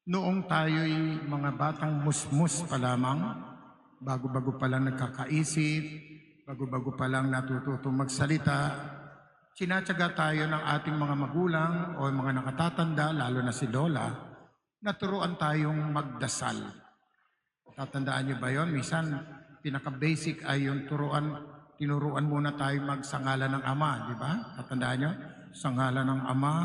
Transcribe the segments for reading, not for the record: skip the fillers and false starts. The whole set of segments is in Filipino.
Noong tayo'y mga batang musmus pa lamang, bago-bago pa lang nagkakaisip, bago-bago pa lang natututong magsalita, sinatsaga tayo ng ating mga magulang o mga nakatatanda, lalo na si Lola, na turuan tayong magdasal. Tatandaan niyo ba yon? Minsan, pinaka-basic ay yung tinuruan muna tayo magsangalan ng Ama, di ba? Tatandaan niyo? Sangalan ng Ama,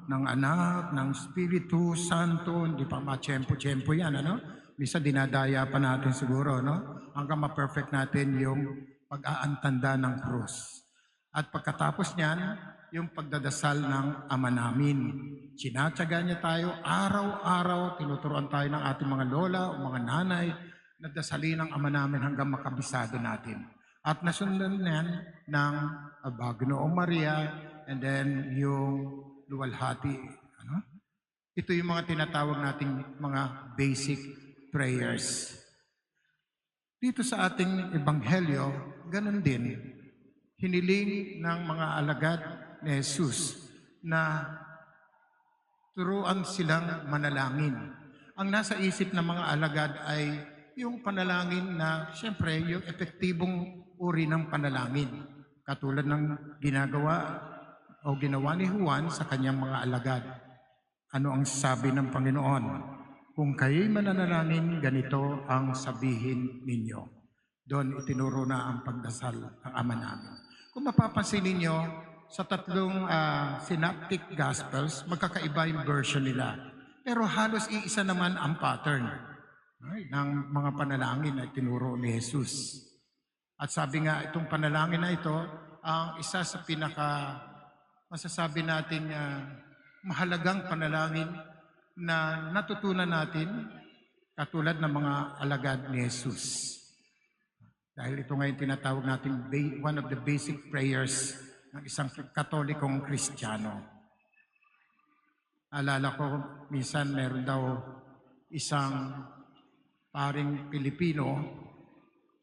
ng Anak, ng Espiritu Santo, hindi pa ma-tiyempo-tiyempo yan, ano? Minsan dinadaya pa natin siguro, no? Hanggang ma-perfect natin yung pag-aantanda ng krus. At pagkatapos niyan, yung pagdadasal ng Ama namin. Sinatsaga niya tayo araw-araw, tinuturuan tayo ng ating mga lola o mga nanay na dasalin ang Ama namin hanggang makabisado natin. At nasundan niyan ng Bagnoong Maria and then yung luwalhati. Ano? Ito yung mga tinatawag nating mga basic prayers. Dito sa ating ebanghelyo, ganun din. Hiniling ng mga alagad ni Jesus na turuan silang manalangin. Ang nasa isip ng mga alagad ay yung panalangin na siyempre yung epektibong uri ng panalangin. Katulad ng ginawa ni Juan sa kanyang mga alagad. Ano ang sabi ng Panginoon? Kung kayo'y mananalangin, ganito ang sabihin ninyo. Doon itinuro na ang pagdasal ng Ama namin. Kung mapapansin ninyo, sa tatlong synoptic gospels, magkakaiba yung version nila. Pero halos iisa naman ang pattern ng mga panalangin na tinuro ni Jesus. At sabi nga, itong panalangin na ito, ang isa sa masasabi natin mahalagang panalangin na natutunan natin katulad ng mga alagad ni Jesus. Dahil ito ngayon tinatawag natin one of the basic prayers ng isang katolikong Kristiyano. Alala ko, minsan meron daw isang paring Pilipino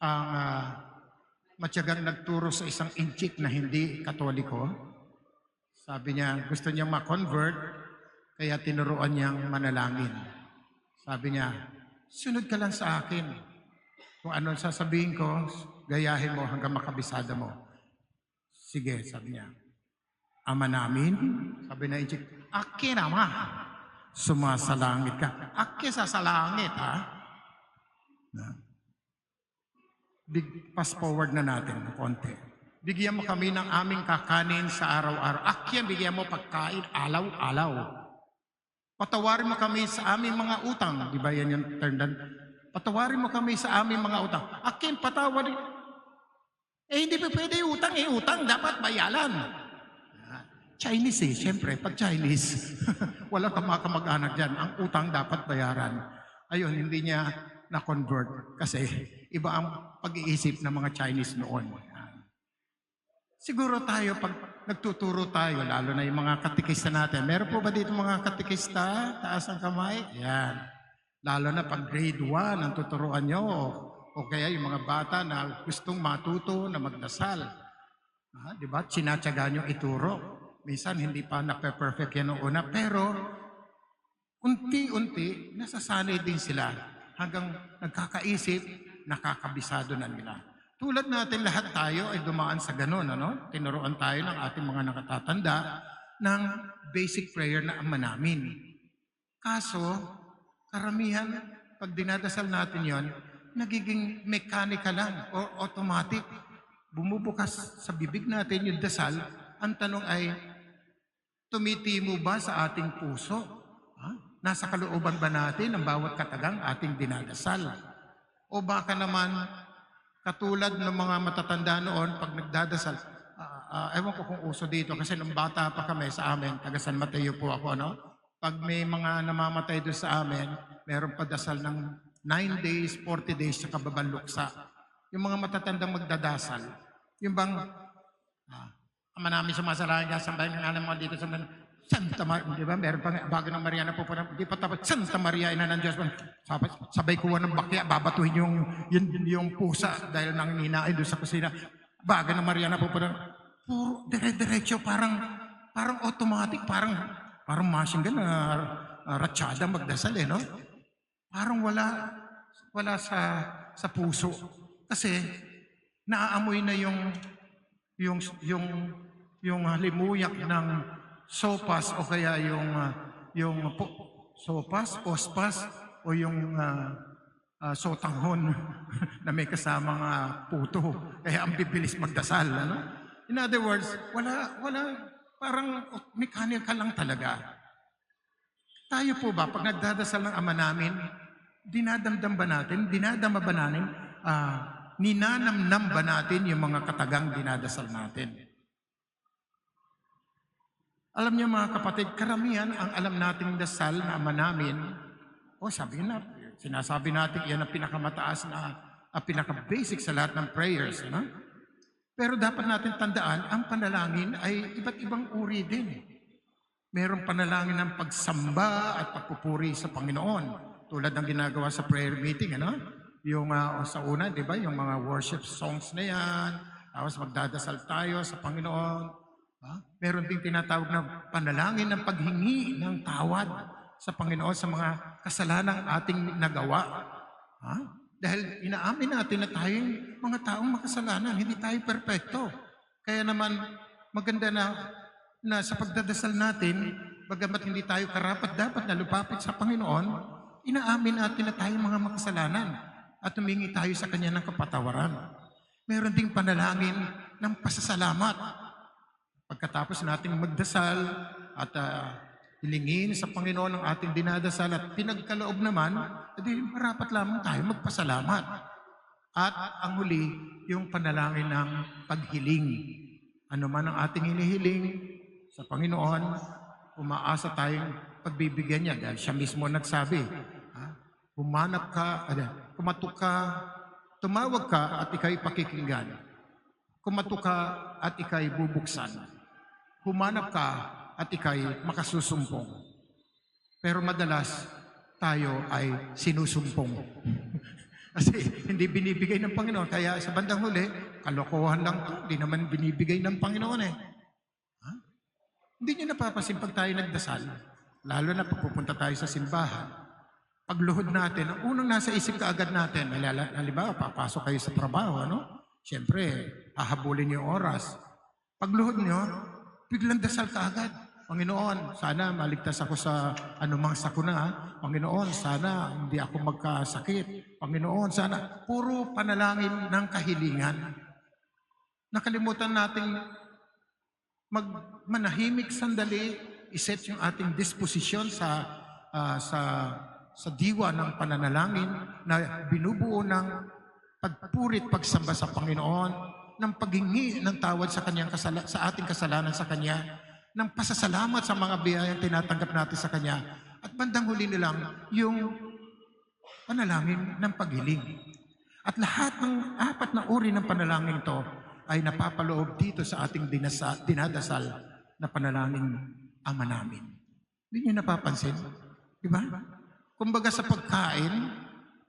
ang matyagang nagturo sa isang inchik na hindi katoliko. Sabi niya, gusto niyang ma-convert, kaya tinuruan niyang manalangin. Sabi niya, sunod ka lang sa akin. Kung ano sasabihin ko, gayahin mo hanggang makabisada mo. Sige, sabi niya. Ama namin, sabi na inchik, akin ama, sumasalangit ka. Akin sa salangit, ha? Pass forward na natin ng konti. Bigyan mo kami ng aming kakanin sa araw-araw. Akin, bigyan mo pagkain, alaw-alaw. Patawarin mo kami sa aming mga utang. Di ba yan yung term doon? Patawarin mo kami sa aming mga utang. Akin, patawarin. Hindi pa pwede utang. Utang dapat bayaran. Chinese siyempre. Pag Chinese, walang kamag-anak dyan. Ang utang dapat bayaran. Ayun, hindi niya na-convert kasi iba ang pag-iisip ng mga Chinese noon. Siguro tayo, pag nagtuturo tayo, lalo na yung mga katikista natin. Meron po ba dito mga katikista? Taas ang kamay? Yan. Lalo na pag grade 1 ang tuturuan nyo. O kaya yung mga bata na gustong matuto na magdasal. Di ba? Sinatsaga nyo ituro. Minsan hindi pa na-perfect yan noong una. Pero unti-unti, nasasanay din sila. Hanggang nagkakaisip, nakakabisado na nila. Tulad natin lahat tayo ay dumaan sa ganun, ano? Tinuruan tayo ng ating mga nakatatanda ng basic prayer na Ama namin. Kaso, karamihan, pag dinadasal natin yon, nagiging mechanical lang o automatic. Bumubukas sa bibig natin yung dasal, ang tanong ay, tumitimo ba sa ating puso? Nasa kalooban ba natin ang bawat katagang ating dinadasal? O baka naman, katulad ng mga matatanda noon, pag nagdadasal, ewan ko kung uso dito, kasi nung bata pa kami sa amin, taga San Mateo po ako, no? Pag may mga namamatay doon sa amin, meron pa dasal ng 9 days, 40 days, sa kababaluksa. Yung mga matatandang magdadasal, yung bang, Ama namin sumasalangit, sambahin ng alam mo dito sa Santa Maria, di ba? Meron pa bago ng Mariana po di pa tapos, Santa Maria, ina ng Diyos. Sabay kuha ng bakya, babatuhin yung pusa dahil nangininain doon sa kusina. Bago ng Mariana po puro dire-diretso, parang automatic, parang machine gun na ratsyada magdasal no? Parang wala sa puso. Kasi naaamoy na yung yung halimuyak ng sopas o kaya sopas, pospas o yung sotanghon na may kasamang puto. Kaya ang bibilis magdasal. Ano? In other words, wala, parang mechanical lang talaga. Tayo po ba, pag nagdadasal ng Ama namin, dinadamdam ba natin, dinadama ba natin, ninanamnam ba natin yung mga katagang dinadasal natin? Alam niyo mga kapatid, karamihan ang alam nating dasal na Ama namin, sinasabi natin yan ang pinakamataas na, pinaka-basic sa lahat ng prayers. Ano? Pero dapat natin tandaan, ang panalangin ay iba't ibang uri din. Merong panalangin ng pagsamba at pagpupuri sa Panginoon. Tulad ng ginagawa sa prayer meeting, ano? Yung sa una, di ba? Yung mga worship songs na yan. Tapos magdadasal tayo sa Panginoon. Meron ding tinatawag na panalangin ng paghingi ng tawad sa Panginoon sa mga kasalanang ating nagawa. Dahil inaamin natin na tayong mga taong makasalanan, hindi tayo perpekto. Kaya naman maganda na sa pagdadasal natin, bagamat hindi tayo karapat-dapat na lupapit sa Panginoon, inaamin natin na tayong mga makasalanan at humingi tayo sa Kanya ng kapatawaran. Meron ding panalangin ng pasasalamat. Pagkatapos nating magdasal at hilingin sa Panginoon ang ating dinadasal at pinagkaloob naman, edi marapat lamang tayo magpasalamat. At ang huli, yung panalangin ng paghiling. Ano man ang ating hinihiling sa Panginoon, umaasa tayong pagbibigyan niya dahil siya mismo nagsabi, humanap ka, kumatok ka, tumawag ka at ika'y pakikinggan. Kumatok ka at ika'y bubuksan. Humanap ka at ika'y makasusumpong. Pero madalas, tayo ay sinusumpong. Kasi hindi binibigay ng Panginoon. Kaya sa bandang huli, kalokohan lang to. Hindi naman binibigay ng Panginoon Hindi nyo napapasin pag tayo nagdasal, lalo na pagpupunta tayo sa simbahan, pagluhod natin, ang unang nasa isip kaagad natin, halimbawa, papasok kayo sa trabaho, Siyempre, hahabulin yung oras. Pagluhod nyo, biglang dasal ka agad. Panginoon, sana maligtas ako sa anumang sakuna. Panginoon, sana hindi ako magkasakit. Panginoon, sana. Puro panalangin ng kahilingan. Nakalimutan nating manahimik sandali, iset yung ating disposisyon sa diwa ng pananalangin na binubuo ng pagpurit, pagsamba sa Panginoon, ng paghingi ng tawad sa ating kasalanan sa Kanya, ng pasasalamat sa mga biyayang tinatanggap natin sa Kanya, at bandang huli nilang yung panalangin ng paghiling. At lahat ng apat na uri ng panalangin ito ay napapaloob dito sa ating dinadasal na panalangin Ama namin. Hindi niyo napapansin? Di ba? Kumbaga sa pagkain,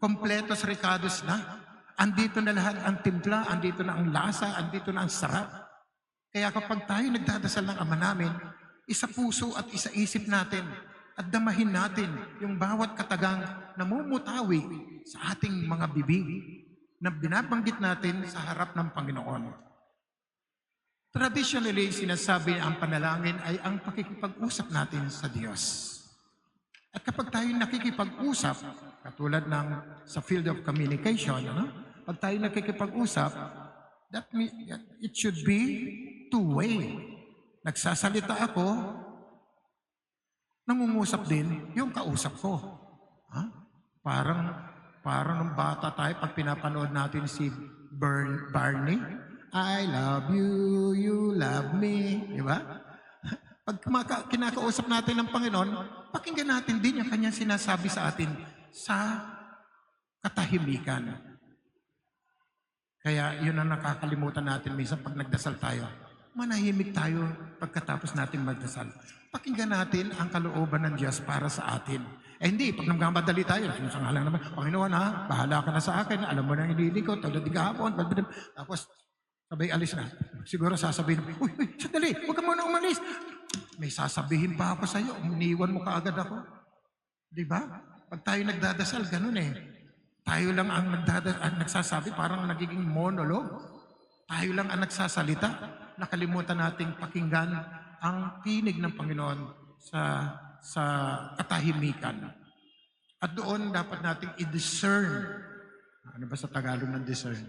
kompletos ricados na. Andito na lahat ang timpla, andito na ang lasa, andito na ang sarap. Kaya kapag tayo nagdadasal ng Ama namin, isa puso at isa isip natin at damahin natin yung bawat katagang namumutawi sa ating mga bibig na binabanggit natin sa harap ng Panginoon. Traditionally, sinasabi ang panalangin ay ang pakikipag-usap natin sa Diyos. At kapag tayo nakikipag-usap, katulad ng sa field of communication, pag tayo nakikipag-usap, it should be two-way. Nagsasalita ako, nangungusap din yung kausap ko. Parang nung bata tayo, pag pinapanood natin si Barney, I love you, you love me. Di ba? Pag kinakausap natin ng Panginoon, pakinggan natin din yung kanyang sinasabi sa atin sa katahimikan. Kaya yun ang nakakalimutan natin minsan pag nagdasal tayo. Manahimik tayo pagkatapos natin magdasal. Pakinggan natin ang kalooban ng Diyos para sa atin. Hindi, pag nagmamadali tayo, sinusangalan naman, Panginoon bahala ka na sa akin, alam mo na ang hinihiling ko, tulad di kahapon, tapos sabay alis na. Siguro sasabihin, uy, sandali, huwag ka muna umalis. May sasabihin pa ako sa iyo, uminiwan mo kaagad ako. Di ba? Pag tayo nagdadasal, ganun eh. Tayo lang ang nagsasabi, parang nagiging monologue. Tayo lang ang nagsasalita. Nakalimutan nating pakinggan ang tinig ng Panginoon sa katahimikan. At doon dapat nating i-discern. Ano ba sa Tagalog ng discern?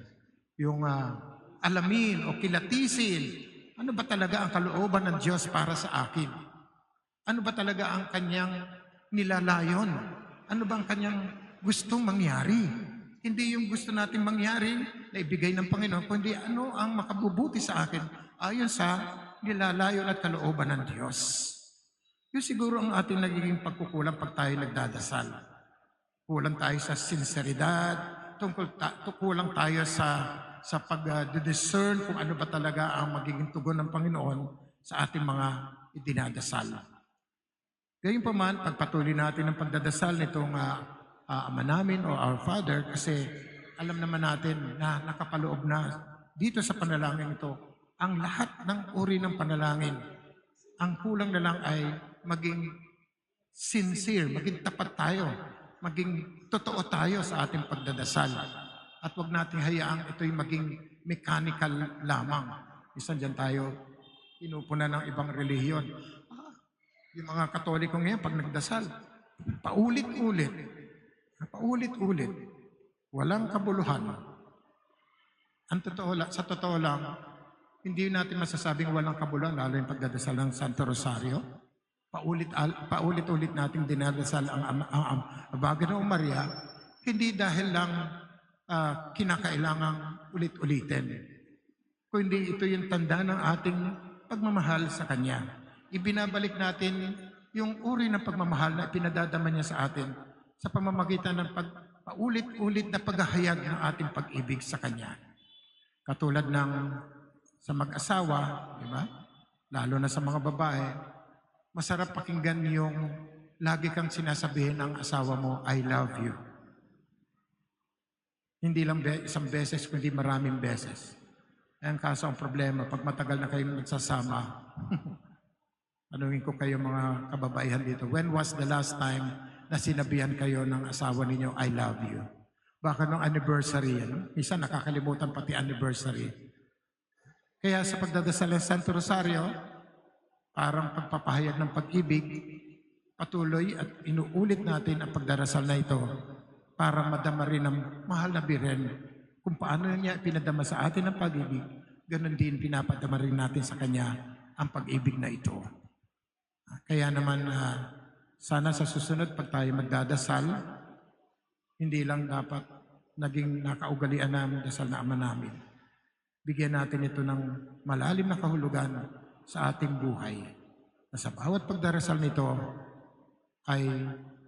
Yung alamin o kilatisin. Ano ba talaga ang kalooban ng Diyos para sa akin? Ano ba talaga ang kanyang nilalayon? Ano ba ang kanyang gustong mangyari? Hindi yung gusto natin mangyari na ibigay ng Panginoon, kundi ano ang makabubuti sa akin ayon sa nilalayon at kalooban ng Diyos. Yun siguro ang ating nagiging pagkukulang pag tayo nagdadasal. Kulang tayo sa sinseridad, kulang tayo sa pag-discern kung ano ba talaga ang magiging tugon ng Panginoon sa ating mga idinadasal. Gayunpaman, pagpatuloy natin ang pagdadasal nitong Ama namin o Our Father kasi alam naman natin na nakapaloob na dito sa panalangin ito ang lahat ng uri ng panalangin. Ang kulang na lang ay maging sincere, maging tapat tayo, maging totoo tayo sa ating pagdadasal. At huwag nating hayaang ito'y maging mechanical lamang. Minsan dyan tayo pinupunan ng ibang relihiyon. Yung mga Katoliko ngayon, pag nagdasal, paulit-ulit, walang kabuluhan. Sa totoo lang, hindi natin masasabing walang kabuluhan, lalo yung pagdadasal ng Santo Rosario. Paulit-ulit nating dinadasal ang Bagong Maria, hindi dahil lang kinakailangang ulit-ulitin. Kundi ito yung tanda ng ating pagmamahal sa Kanya. Ibinabalik natin yung uri ng pagmamahal na pinadadama niya sa atin sa pamamagitan ng paulit-ulit na paghahayag ng ating pag-ibig sa Kanya. Katulad ng sa mag-asawa, di ba? Lalo na sa mga babae, masarap pakinggan yung lagi kang sinasabihin ng asawa mo, I love you. Hindi lang isang beses, kundi maraming beses. Ang kaso ang problema, pag matagal na kayong nagsasama, tanungin ko kayo mga kababaihan dito, when was the last time na sinabihan kayo ng asawa ninyo, I love you? Baka nung anniversary, minsan nakakalimutan pati anniversary. Kaya sa pagdadasal ng Santo Rosario, parang pagpapahayag ng pag-ibig, patuloy at inuulit natin ang pagdarasal na ito para madama rin ang mahal na Birhen. Kung paano niya pinadama sa atin ang pag-ibig, ganun din pinapadama rin natin sa Kanya ang pag-ibig na ito. Kaya naman, sana sa susunod pag tayo magdadasal, hindi lang dapat naging nakaugalian namin dasal na Ama namin. Bigyan natin ito ng malalim na kahulugan sa ating buhay. Na sa bawat pagdarasal nito ay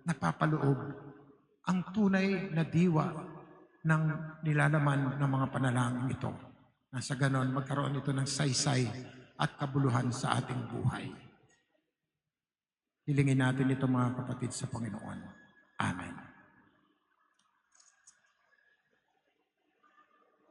napapaloob ang tunay na diwa ng nilalaman ng mga panalangin ito. Na sa ganon, magkaroon ito ng saysay at kabuluhan sa ating buhay. Hilingin natin ito mga kapatid sa Panginoon. Amen.